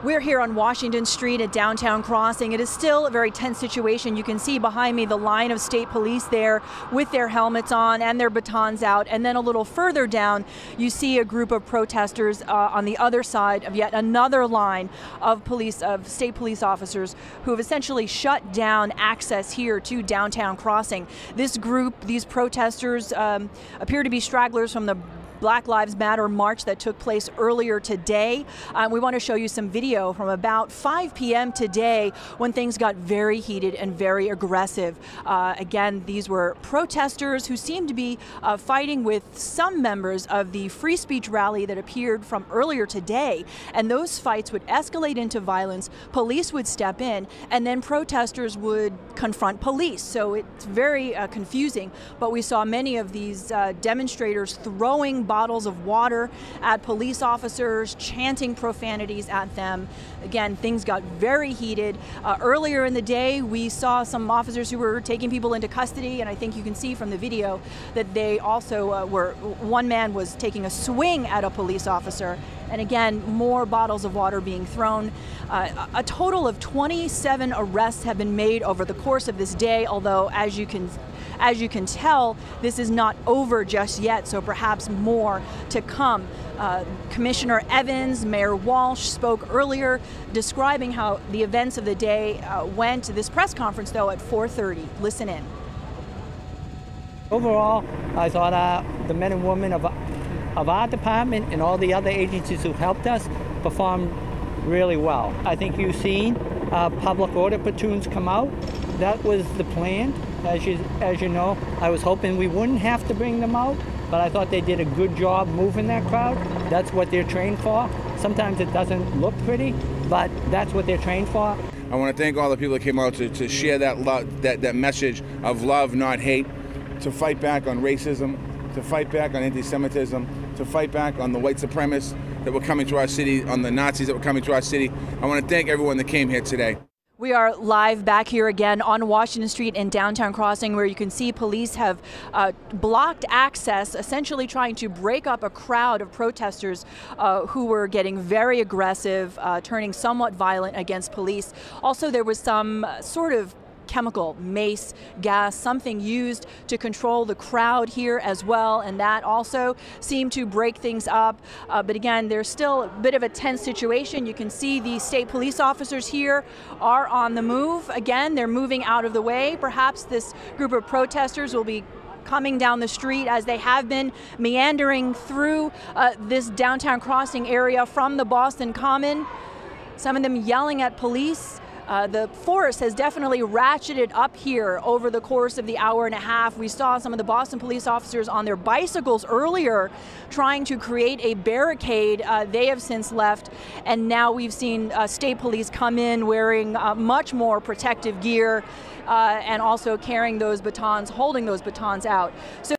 We're here on Washington Street at Downtown Crossing. It is still a very tense situation. You can see behind me the line of state police there with their helmets on and their batons out. And then a little further down, you see a group of protesters on the other side of yet another line of state police officers who have essentially shut down access here to Downtown Crossing. This group, these protesters, appear to be stragglers from the Black Lives Matter march that took place earlier today. We want to show you some video from about 5 p.m. today when things got very heated and very aggressive. Again, these were protesters who seemed to be fighting with some members of the free speech rally that appeared from earlier today. And those fights would escalate into violence, police would step in, and then protesters would confront police. So it's very confusing. But we saw many of these demonstrators throwing bottles of water at police officers, chanting profanities at them. Again, things got very heated. Earlier in the day, we saw some officers who were taking people into custody, and I think you can see from the video that they also one man was taking a swing at a police officer, and again, more bottles of water being thrown. A total of 27 arrests have been made over the course of this day, although as you can tell, this is not over just yet, so perhaps more to come. Commissioner Evans, Mayor Walsh spoke earlier describing how the events of the day went. This press conference, though, at 4:30. Listen in. Overall, I thought the men and women of our department and all the other agencies who helped us performed really well. I think you've seen public order platoons come out. That was the plan. As you know, I was hoping we wouldn't have to bring them out, but I thought they did a good job moving that crowd. That's what they're trained for. Sometimes it doesn't look pretty, but that's what they're trained for. I want to thank all the people that came out to share that love, that message of love, not hate, to fight back on racism, to fight back on anti-Semitism, to fight back on the white supremacists that were coming to our city, on the Nazis that were coming to our city. I want to thank everyone that came here today. We are live back here again on Washington Street in Downtown Crossing, where you can see police have blocked access, essentially trying to break up a crowd of protesters who were getting very aggressive, turning somewhat violent against police. Also, there was some sort of chemical, mace, gas, something used to control the crowd here as well, and that also seemed to break things up. But again, there's still a bit of a tense situation. You can see the state police officers here are on the move. Again, they're moving out of the way. Perhaps this group of protesters will be coming down the street as they have been meandering through this Downtown Crossing area from the Boston Common. Some of them yelling at police. The force has definitely ratcheted up here over the course of the hour and a half. We saw some of the Boston police officers on their bicycles earlier trying to create a barricade. They have since left, and now we've seen state police come in wearing much more protective gear and also carrying those batons, holding those batons out. So